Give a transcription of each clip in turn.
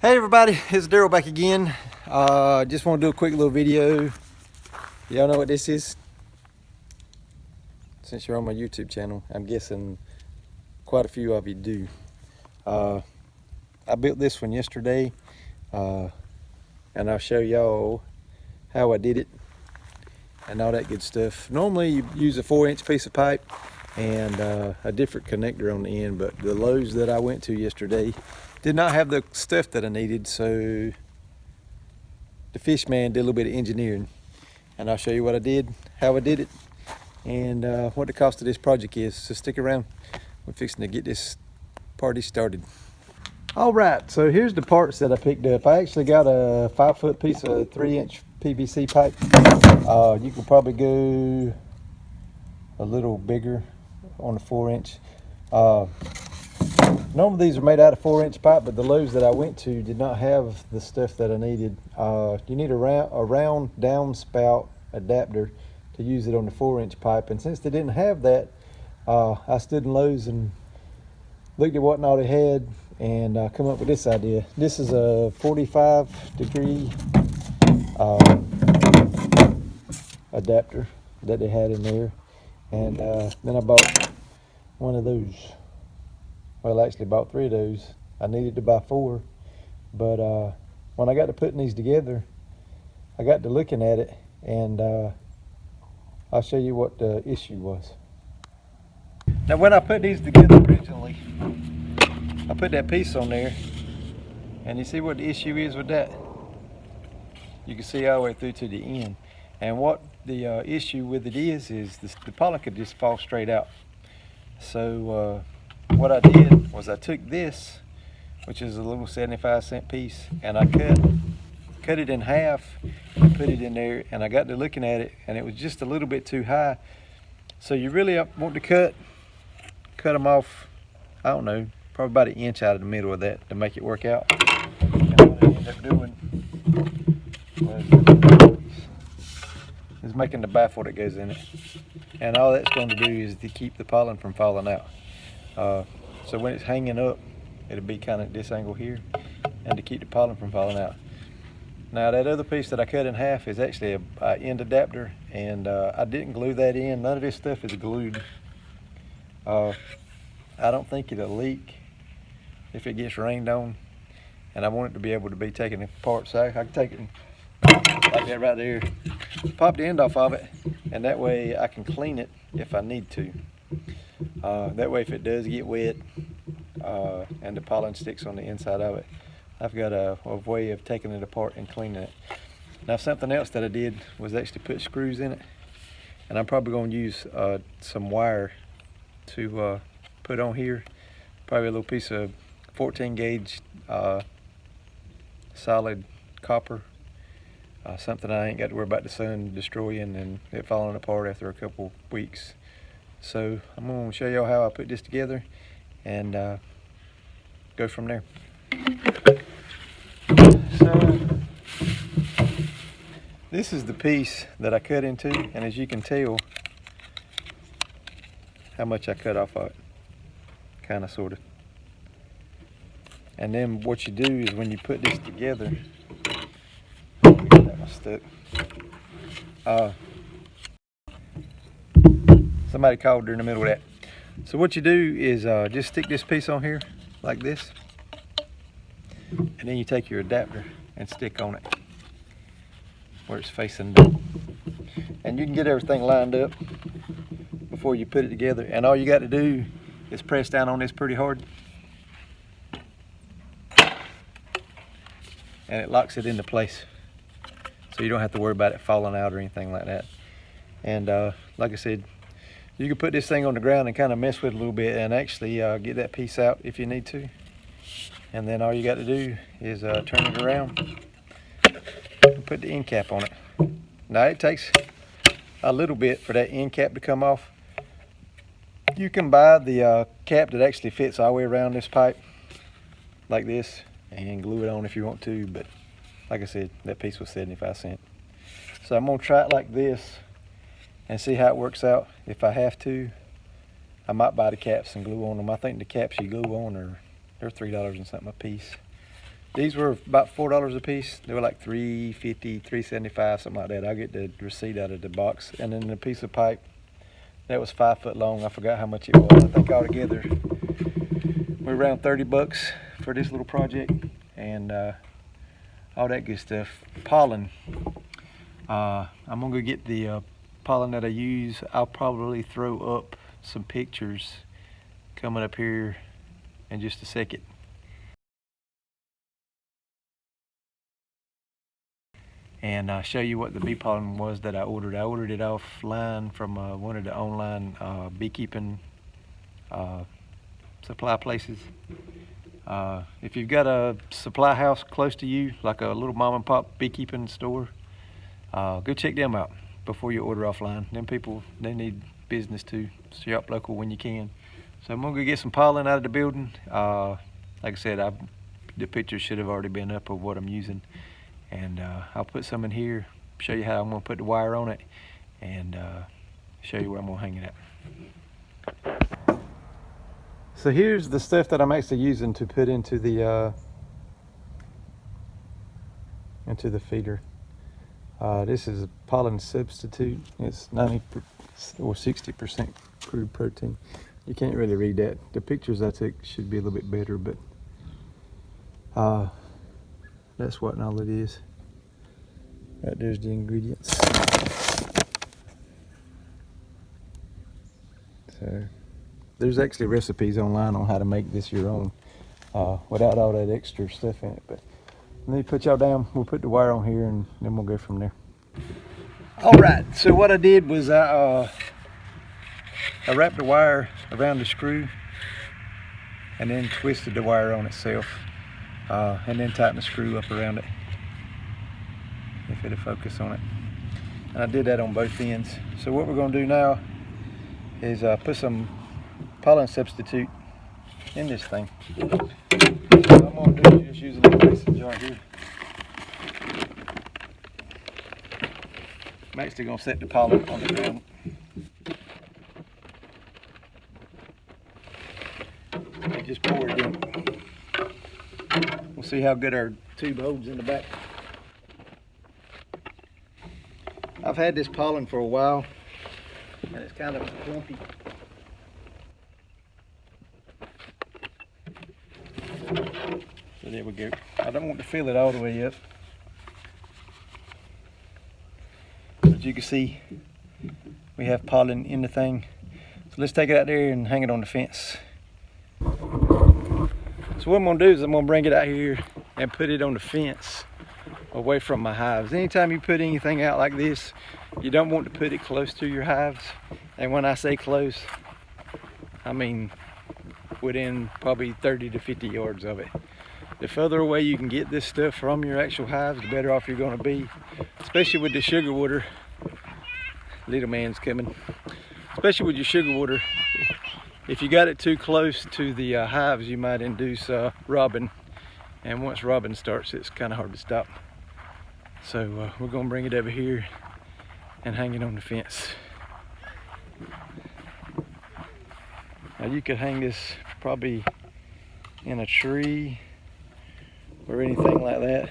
Hey everybody, it's Daryl back again. Just want to do a quick little video. Y'all know what this is? Since you're on my YouTube channel, I'm guessing quite a few of you do. I built this one yesterday, and I'll show y'all how I did it and all that good stuff. Normally you use a 4-inch piece of pipe and a different connector on the end, but the Lowe's that I went to yesterday did not have the stuff that I needed, so the fish man did a little bit of engineering, and I'll show you what I did, how I did it, and what the cost of this project is. So stick around, we're fixing to get this party started. All right, so here's the parts that I picked up. I actually got a 5-foot piece of 3-inch PVC pipe. You could probably go a little bigger on the 4-inch. Normally these are made out of 4-inch pipe, but the Lowe's that I went to did not have the stuff that I needed. You need a round downspout adapter to use it on the 4-inch pipe, and since they didn't have that, I stood in Lowe's and looked at what all they had and come up with this idea. This is a 45-degree adapter that they had in there, and then I bought one of those. Well, I actually bought 3 of those. I needed to buy 4, but when I got to putting these together, I got to looking at it, and I'll show you what the issue was. Now, when I put these together originally, I put that piece on there, and you see what the issue is with that? You can see all the way through to the end. And what the issue with it is the pollen could just fall straight out. So what I did was I took this, which is a little 75-cent piece, and I cut it in half and put it in there, and I got to looking at it, and it was just a little bit too high. So you really want to cut them off, I don't know, probably about 1 inch out of the middle of that to make it work out. And what I ended up doing is making the baffle that goes in it, and all that's going to do is to keep the pollen from falling out. So when it's hanging up, it'll be kind of at this angle here, and to keep the pollen from falling out. Now that other piece that I cut in half is actually a end adapter, and I didn't glue that in. None of this stuff is glued. I don't think it'll leak if it gets rained on, and I want it to be able to be taken apart, so I can take it like that right there, pop the end off of it, and that way I can clean it if I need to. That way if it does get wet and the pollen sticks on the inside of it, I've got a way of taking it apart and cleaning it. Now, something else that I did was actually put screws in it, and I'm probably going to use some wire to put on here, probably a little piece of 14 gauge solid copper, something I ain't got to worry about the sun destroying and it falling apart after a couple weeks. So I'm going to show y'all how I put this together and go from there. So this is the piece that I cut into, and as you can tell how much I cut off of it, kind of, sort of. And then what you do is when you put this together, that was stuck. Somebody called during the middle of that. So what you do is just stick this piece on here like this, and then you take your adapter and stick on it where it's facing down. And you can get everything lined up before you put it together, and all you got to do is press down on this pretty hard, and it locks it into place, so you don't have to worry about it falling out or anything like that. And like I said, you can put this thing on the ground and kind of mess with it a little bit and actually get that piece out if you need to. And then all you got to do is turn it around and put the end cap on it. Now it takes a little bit for that end cap to come off. You can buy the cap that actually fits all the way around this pipe like this and glue it on if you want to, but like I said, that piece was 75 cents. So I'm going to try it like this and see how it works out. If I have to, I might buy the caps and glue on them. I think the caps you glue on they're $3 and something a piece. These were about $4 a piece. They were like $3.50, $3.75, something like that. I'll get the receipt out of the box. And then a piece of pipe that was 5 foot long. I forgot how much it was. I think altogether we're around 30 bucks for this little project, and all that good stuff. Pollen. I'm gonna go get the pollen that I use. I'll probably throw up some pictures coming up here in just a second. And I'll show you what the bee pollen was that I ordered. I ordered it offline from one of the online beekeeping supply places. If you've got a supply house close to you, like a little mom and pop beekeeping store, go check them out before you order offline. Them people, they need business too. Shop local when you can. So I'm gonna go get some pollen out of the building. Like I said, the pictures should have already been up of what I'm using. And I'll put some in here, show you how I'm gonna put the wire on it, and show you where I'm gonna hang it at. So here's the stuff that I'm actually using to put into the feeder. This is a pollen substitute. It's 90 or 60% crude protein. You can't really read that. The pictures I took should be a little bit better, but that's what all it is. Right there's the ingredients. So there's actually recipes online on how to make this your own without all that extra stuff in it. But let me put y'all down. We'll put the wire on here and then we'll go from there. All right. So what I did was I wrapped the wire around the screw and then twisted the wire on itself. And then tighten the screw up around it, if it'll focus on it. And I did that on both ends. So what we're going to do now is put some pollen substitute in this thing. So I'm going to do is just use a little mason jar here. I'm actually going to set the pollen on the ground. And just pour it in. We'll see how good our tube holds in the back. I've had this pollen for a while and it's kind of clumpy. So there we go. I don't want to fill it all the way up. As you can see, we have pollen in the thing. So let's take it out there and hang it on the fence. So what I'm going to do is I'm going to bring it out here and put it on the fence away from my hives. Anytime you put anything out like this, you don't want to put it close to your hives. And when I say close, I mean within probably 30 to 50 yards of it. The further away you can get this stuff from your actual hives, the better off you're going to be. Especially with the sugar water. Little man's coming. Especially with your sugar water. If you got it too close to the hives, you might induce robbing. And once robbing starts, it's kind of hard to stop. So we're going to bring it over here and hang it on the fence. Now you could hang this probably in a tree or anything like that.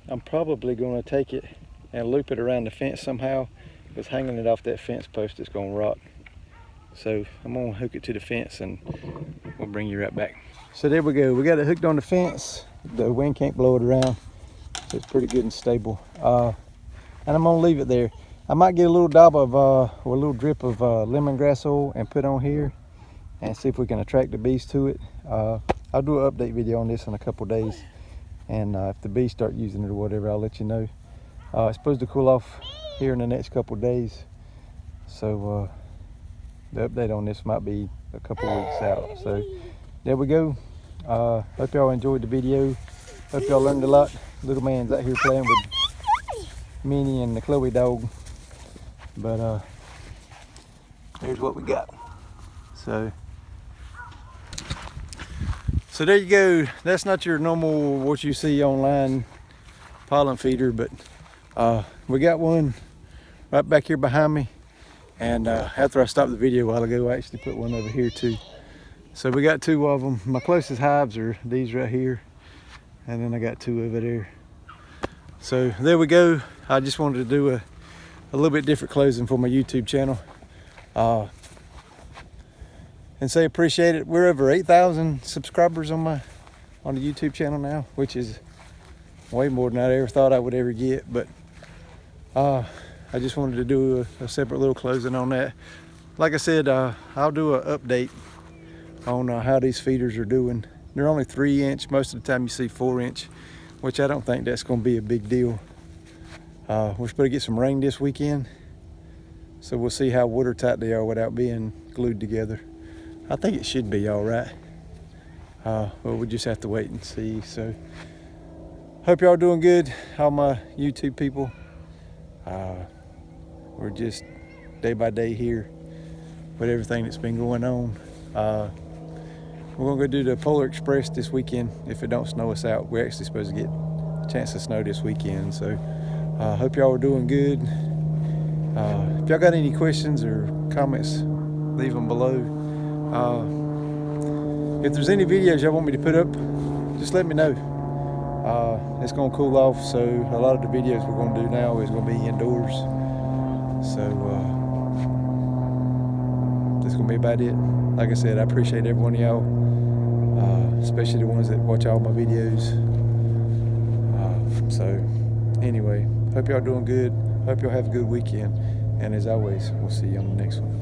I'm probably going to take it and loop it around the fence somehow, because hanging it off that fence post is going to rot. So I'm going to hook it to the fence and we'll bring you right back. So there we go. We got it hooked on the fence. The wind can't blow it around. So it's pretty good and stable. And I'm going to leave it there. I might get a little dab of, or a little drip of lemongrass oil and put on here and see if we can attract the bees to it. I'll do an update video on this in a couple days. And if the bees start using it or whatever, I'll let you know. It's supposed to cool off here in the next couple days. So the update on this might be a couple weeks out. So there we go. Hope y'all enjoyed the video. Hope y'all learned a lot. Little man's out here playing with Minnie and the Chloe dog. But here's what we got. So there you go. That's not your normal what you see online pollen feeder, but we got one right back here behind me. And after I stopped the video a while ago, I actually put one over here too. So we got two of them. My closest hives are these right here. and then I got 2 over there. So there we go. I just wanted to do a little bit different closing for my YouTube channel. And say appreciate it. We're over 8,000 subscribers on the YouTube channel now, which is way more than I ever thought I would ever get. But I just wanted to do a separate little closing on that. Like I said, I'll do an update on how these feeders are doing. They're only 3-inch. Most of the time you see 4-inch, which I don't think that's going to be a big deal. We're supposed to get some rain this weekend, so we'll see how watertight they are without being glued together. I think it should be all right. Well, we just have to wait and see. So hope y'all doing good, all my YouTube people. We're just day by day here with everything that's been going on. We're gonna go do the Polar Express this weekend if it don't snow us out. We're actually supposed to get a chance of snow this weekend. So hope y'all are doing good. If y'all got any questions or comments, leave them below. If there's any videos y'all want me to put up, just let me know. It's gonna cool off, so a lot of the videos we're gonna do now is gonna be indoors. So that's gonna be about it. Like I said, I appreciate every one of y'all, especially the ones that watch all my videos. So anyway, hope y'all doing good. Hope y'all have a good weekend. And as always, we'll see you on the next one.